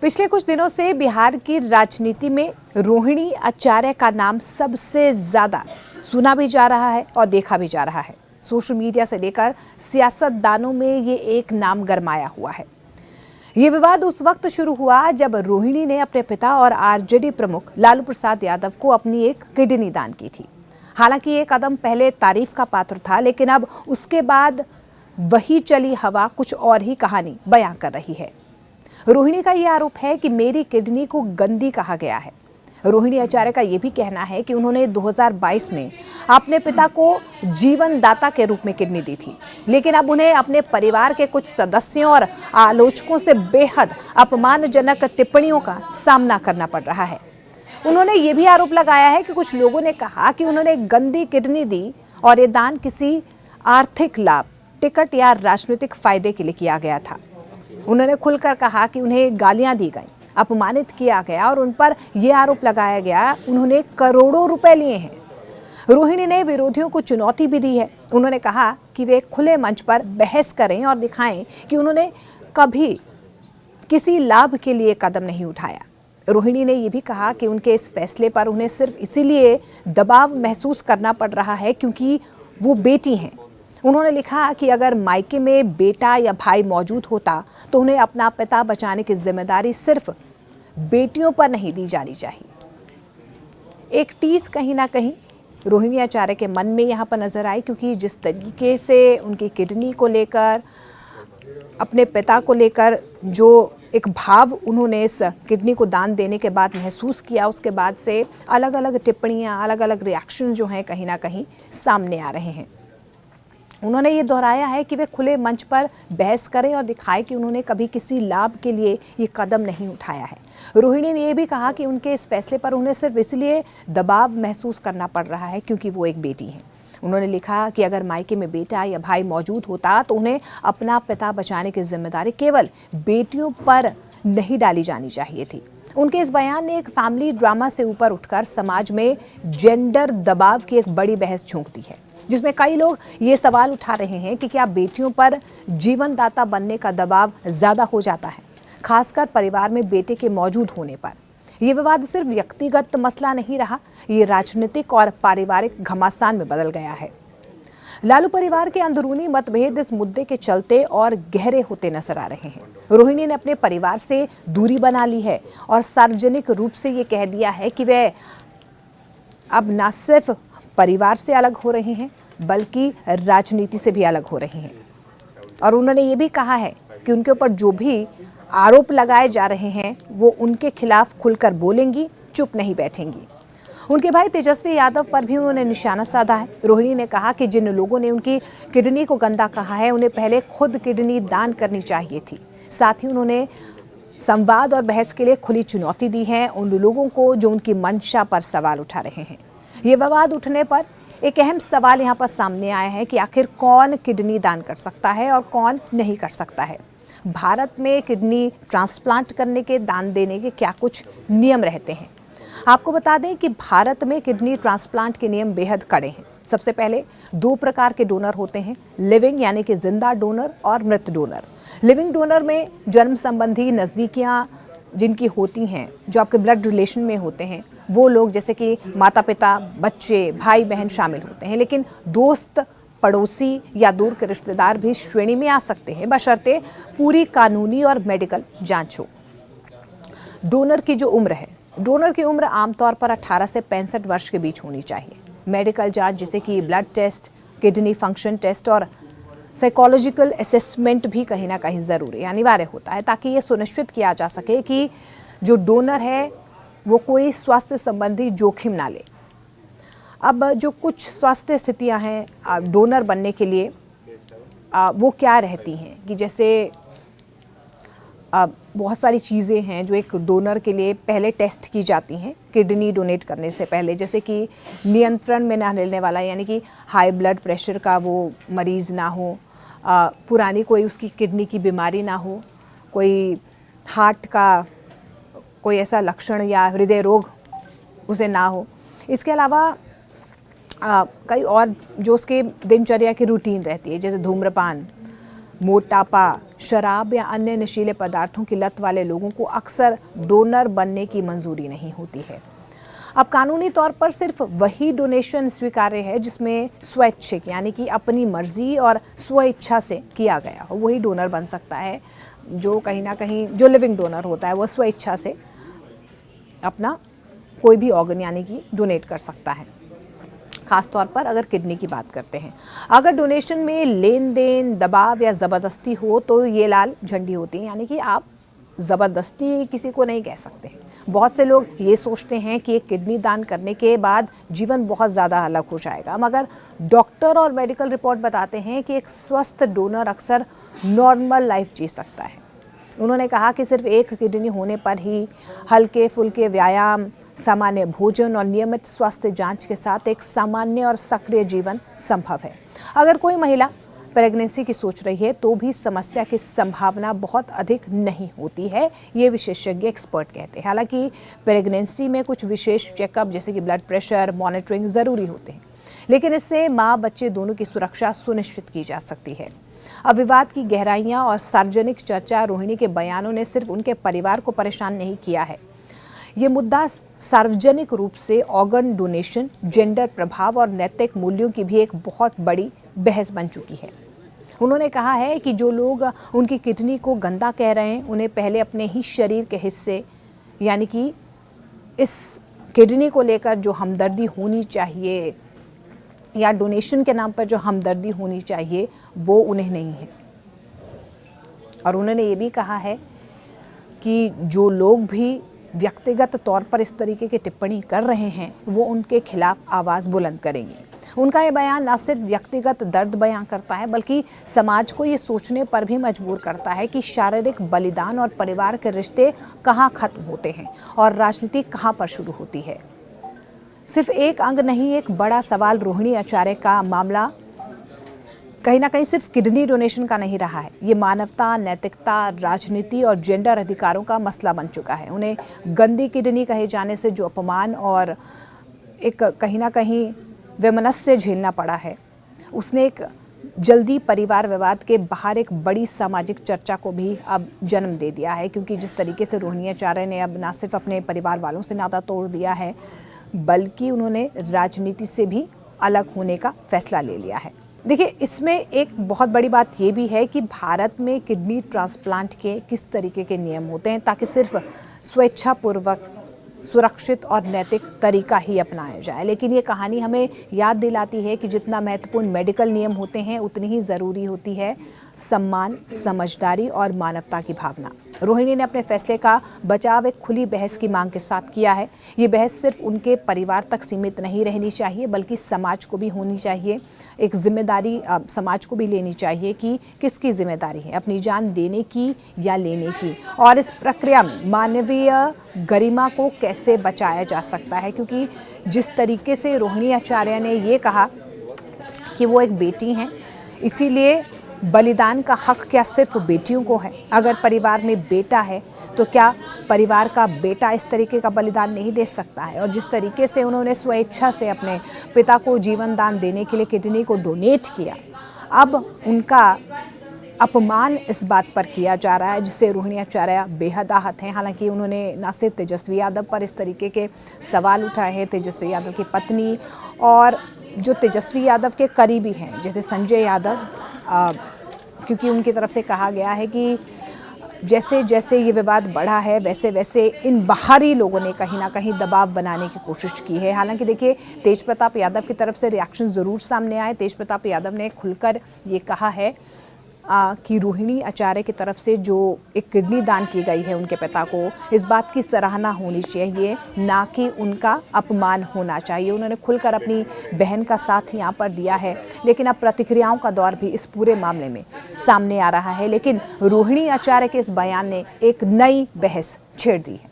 पिछले कुछ दिनों से बिहार की राजनीति में रोहिणी आचार्य का नाम सबसे ज्यादा सुना भी जा रहा है और देखा भी जा रहा है। सोशल मीडिया से लेकर सियासतदानों में ये एक नाम गरमाया हुआ है। ये विवाद उस वक्त शुरू हुआ जब रोहिणी ने अपने पिता और आरजेडी प्रमुख लालू प्रसाद यादव को अपनी एक किडनी दान की थी। हालांकि ये कदम पहले तारीफ का पात्र था, लेकिन अब उसके बाद वही चली हवा कुछ और ही कहानी बयां कर रही है। रोहिणी का यह आरोप है कि मेरी किडनी को गंदी कहा गया है। रोहिणी आचार्य का यह भी कहना है कि उन्होंने 2022 में अपने पिता को जीवन दाता के रूप में किडनी दी थी, लेकिन अब उन्हें अपने परिवार के कुछ सदस्यों और आलोचकों से बेहद अपमानजनक टिप्पणियों का सामना करना पड़ रहा है। उन्होंने ये भी आरोप लगाया है कि कुछ लोगों ने कहा कि उन्होंने गंदी किडनी दी और ये दान किसी आर्थिक लाभ, टिकट या राजनीतिक फायदे के लिए किया गया था। उन्होंने खुलकर कहा कि उन्हें गालियां दी गई, अपमानित किया गया और उन पर यह आरोप लगाया गया उन्होंने करोड़ों रुपए लिए हैं। रोहिणी ने विरोधियों को चुनौती भी दी है। उन्होंने कहा कि वे खुले मंच पर बहस करें और दिखाएं कि उन्होंने कभी किसी लाभ के लिए कदम नहीं उठाया। रोहिणी ने यह भी कहा कि उनके इस फैसले पर उन्हें सिर्फ इसीलिए दबाव महसूस करना पड़ रहा है क्योंकि वो बेटी हैं। उन्होंने लिखा कि अगर मायके में बेटा या भाई मौजूद होता तो उन्हें अपना पिता बचाने की जिम्मेदारी सिर्फ बेटियों पर नहीं दी जानी चाहिए। एक टीज कहीं ना कहीं रोहिणी आचार्य के मन में यहाँ पर नजर आई, क्योंकि जिस तरीके से उनकी किडनी को लेकर, अपने पिता को लेकर जो एक भाव उन्होंने इस किडनी को दान देने के बाद महसूस किया, उसके बाद से अलग अलग टिप्पणियाँ, अलग अलग रिएक्शन जो हैं कहीं ना कहीं सामने आ रहे हैं। उन्होंने ये दोहराया है कि वे खुले मंच पर बहस करें और दिखाएं कि उन्होंने कभी किसी लाभ के लिए ये कदम नहीं उठाया है। रोहिणी ने यह भी कहा कि उनके इस फैसले पर उन्हें सिर्फ इसलिए दबाव महसूस करना पड़ रहा है क्योंकि वो एक बेटी हैं। उन्होंने लिखा कि अगर मायके में बेटा या भाई मौजूद होता तो उन्हें अपना पिता बचाने की जिम्मेदारी केवल बेटियों पर नहीं डाली जानी चाहिए थी। उनके इस बयान ने एक फैमिली ड्रामा से ऊपर उठकर समाज में जेंडर दबाव की एक बड़ी बहस झोंक दी है, जिसमें कई लोग ये सवाल उठा रहे हैं कि क्या बेटियों पर जीवनदाता बनने का दबाव ज्यादा हो जाता है, खासकर परिवार में बेटे के मौजूद होने पर। ये विवाद सिर्फ व्यक्तिगत मसला नहीं रहा, ये राजनीतिक और पारिवारिक घमासान में बदल गया है। लालू परिवार के अंदरूनी मतभेद इस मुद्दे के चलते और गहरे होते नजर आ रहे हैं। रोहिणी ने अपने परिवार से दूरी बना ली है और सार्वजनिक रूप से ये कह दिया है कि वे अब न सिर्फ परिवार से अलग हो रहे हैं बल्कि राजनीति से भी अलग हो रहे हैं। और उन्होंने ये भी कहा है कि उनके ऊपर जो भी आरोप लगाए जा रहे हैं वो उनके खिलाफ खुलकर बोलेंगी, चुप नहीं बैठेंगी। उनके भाई तेजस्वी यादव पर भी उन्होंने निशाना साधा है। रोहिणी ने कहा कि जिन लोगों ने उनकी किडनी को गंदा कहा है उन्हें पहले खुद किडनी दान करनी चाहिए थी। साथ ही उन्होंने संवाद और बहस के लिए खुली चुनौती दी है उन लोगों को जो उनकी मंशा पर सवाल उठा रहे हैं। ये विवाद उठने पर एक अहम सवाल यहाँ पर सामने आया है कि आखिर कौन किडनी दान कर सकता है और कौन नहीं कर सकता है। भारत में किडनी ट्रांसप्लांट करने के, दान देने के क्या कुछ नियम रहते हैं? आपको बता दें कि भारत में किडनी ट्रांसप्लांट के नियम बेहद कड़े हैं। सबसे पहले 2 प्रकार के डोनर होते हैं, लिविंग यानी कि जिंदा डोनर और मृत डोनर। लिविंग डोनर में जन्म संबंधी नज़दीकियाँ जिनकी होती हैं, जो आपके ब्लड रिलेशन में होते हैं, वो लोग जैसे कि माता पिता, बच्चे, भाई बहन शामिल होते हैं। लेकिन दोस्त, पड़ोसी या दूर के रिश्तेदार भी श्रेणी में आ सकते हैं, बशर्ते पूरी कानूनी और मेडिकल जांच हो। डोनर की जो उम्र है, डोनर की उम्र आमतौर पर 18 से 65 वर्ष के बीच होनी चाहिए। मेडिकल जांच जैसे कि blood test, kidney function test और साइकोलॉजिकल असेसमेंट भी कहीं ना कहीं ज़रूरी, अनिवार्य होता है, ताकि ये सुनिश्चित किया जा सके कि जो डोनर है वो कोई स्वास्थ्य संबंधी जोखिम ना ले। अब जो कुछ स्वास्थ्य स्थितियां हैं डोनर बनने के लिए, वो क्या रहती हैं कि जैसे बहुत सारी चीज़ें हैं जो एक डोनर के लिए पहले टेस्ट की जाती हैं किडनी डोनेट करने से पहले, जैसे कि नियंत्रण में ना रहने वाला, यानी कि हाई ब्लड प्रेशर का वो मरीज़ ना हो, पुरानी कोई उसकी किडनी की बीमारी ना हो, कोई हार्ट का कोई ऐसा लक्षण या हृदय रोग उसे ना हो। इसके अलावा कई और जो उसके दिनचर्या की रूटीन रहती है, जैसे धूम्रपान, मोटापा, शराब या अन्य नशीले पदार्थों की लत वाले लोगों को अक्सर डोनर बनने की मंजूरी नहीं होती है। अब कानूनी तौर पर सिर्फ वही डोनेशन स्वीकार्य है जिसमें स्वैच्छिक यानी कि अपनी मर्जी और स्वेच्छा से किया गया हो, वही डोनर बन सकता है। जो कहीं ना कहीं जो लिविंग डोनर होता है वो स्वेच्छा से अपना कोई भी ऑर्गन यानी कि डोनेट कर सकता है। खास तौर पर अगर किडनी की बात करते हैं, अगर डोनेशन में लेन देन, दबाव या ज़बरदस्ती हो तो ये लाल झंडी होती है, यानी कि आप ज़बरदस्ती किसी को नहीं कह सकते हैं। बहुत से लोग ये सोचते हैं कि एक किडनी दान करने के बाद जीवन बहुत ज़्यादा अलग हो जाएगा, मगर डॉक्टर और मेडिकल रिपोर्ट बताते हैं कि एक स्वस्थ डोनर अक्सर नॉर्मल लाइफ जी सकता है। उन्होंने कहा कि सिर्फ एक किडनी होने पर ही हल्के फुल्के व्यायाम, सामान्य भोजन और नियमित स्वास्थ्य जांच के साथ एक सामान्य और सक्रिय जीवन संभव है। अगर कोई महिला प्रेगनेंसी की सोच रही है तो भी समस्या की संभावना बहुत अधिक नहीं होती है, ये विशेषज्ञ एक्सपर्ट कहते हैं। हालांकि प्रेगनेंसी में कुछ विशेष चेकअप जैसे कि ब्लड प्रेशर मॉनिटरिंग ज़रूरी होते हैं, लेकिन इससे माँ बच्चे दोनों की सुरक्षा सुनिश्चित की जा सकती है। अब विवाद की गहराइयाँ और सार्वजनिक चर्चा, रोहिणी के बयानों ने सिर्फ उनके परिवार को परेशान नहीं किया है। ये मुद्दा सार्वजनिक रूप से ऑर्गन डोनेशन, जेंडर प्रभाव और नैतिक मूल्यों की भी एक बहुत बड़ी बहस बन चुकी है। उन्होंने कहा है कि जो लोग उनकी किडनी को गंदा कह रहे हैं, उन्हें पहले अपने ही शरीर के हिस्से यानी कि इस किडनी को लेकर जो हमदर्दी होनी चाहिए या डोनेशन के नाम पर जो हमदर्दी होनी चाहिए वो उन्हें नहीं है। और उन्होंने ये भी कहा है कि जो लोग भी व्यक्तिगत तौर पर इस तरीके की टिप्पणी कर रहे हैं वो उनके खिलाफ आवाज़ बुलंद करेंगी। उनका ये बयान न सिर्फ व्यक्तिगत दर्द बयां करता है बल्कि समाज को ये सोचने पर भी मजबूर करता है कि शारीरिक बलिदान और परिवार के रिश्ते कहाँ खत्म होते हैं और राजनीति कहाँ पर शुरू होती है। सिर्फ एक अंग नहीं, एक बड़ा सवाल रोहिणी आचार्य का मामला कहीं ना कहीं सिर्फ किडनी डोनेशन का नहीं रहा है। ये मानवता, नैतिकता, राजनीति और जेंडर अधिकारों का मसला बन चुका है। उन्हें गंदी किडनी कहे जाने से जो अपमान और एक कहीं ना कहीं वैमनस्य झेलना पड़ा है, उसने एक जल्दी परिवार विवाद के बाहर एक बड़ी सामाजिक चर्चा को भी अब जन्म दे दिया है, क्योंकि जिस तरीके से रोहिणी आचार्य ने अब न सिर्फ अपने परिवार वालों से नाता तोड़ दिया है बल्कि उन्होंने राजनीति से भी अलग होने का फैसला ले लिया है। देखिए, इसमें एक बहुत बड़ी बात ये भी है कि भारत में किडनी ट्रांसप्लांट के किस तरीके के नियम होते हैं ताकि सिर्फ स्वेच्छापूर्वक, सुरक्षित और नैतिक तरीका ही अपनाया जाए। लेकिन ये कहानी हमें याद दिलाती है कि जितना महत्वपूर्ण मेडिकल नियम होते हैं उतनी ही ज़रूरी होती है सम्मान, समझदारी और मानवता की भावना। रोहिणी ने अपने फैसले का बचाव एक खुली बहस की मांग के साथ किया है। ये बहस सिर्फ उनके परिवार तक सीमित नहीं रहनी चाहिए बल्कि समाज को भी होनी चाहिए। एक जिम्मेदारी समाज को भी लेनी चाहिए कि किसकी जिम्मेदारी है, अपनी जान देने की या लेने की, और इस प्रक्रिया में मानवीय गरिमा को कैसे बचाया जा सकता है। क्योंकि जिस तरीके से रोहिणी आचार्य ने ये कहा कि वो एक बेटी हैं, इसीलिए बलिदान का हक क्या सिर्फ बेटियों को है? अगर परिवार में बेटा है तो क्या परिवार का बेटा इस तरीके का बलिदान नहीं दे सकता है? और जिस तरीके से उन्होंने स्वेच्छा से अपने पिता को जीवन दान देने के लिए किडनी को डोनेट किया, अब उनका अपमान इस बात पर किया जा रहा है जिससे रोहिणी आचार्य बेहद आहत हैं। हालांकि उन्होंने न सिर्फ तेजस्वी यादव पर इस तरीके के सवाल उठाए हैं, तेजस्वी यादव की पत्नी और जो तेजस्वी यादव के करीबी हैं जैसे संजय यादव, क्योंकि उनकी तरफ से कहा गया है कि जैसे जैसे ये विवाद बढ़ा है वैसे वैसे इन बाहरी लोगों ने कहीं ना कहीं दबाव बनाने की कोशिश की है। हालांकि देखिए, तेज प्रताप यादव की तरफ से रिएक्शन ज़रूर सामने आए। तेज प्रताप यादव ने खुलकर ये कहा है कि रोहिणी आचार्य की तरफ से जो एक किडनी दान की गई है उनके पिता को, इस बात की सराहना होनी चाहिए, ना कि उनका अपमान होना चाहिए। उन्होंने खुलकर अपनी बहन का साथ यहाँ पर दिया है। लेकिन अब प्रतिक्रियाओं का दौर भी इस पूरे मामले में सामने आ रहा है। लेकिन रोहिणी आचार्य के इस बयान ने एक नई बहस छेड़ दी है।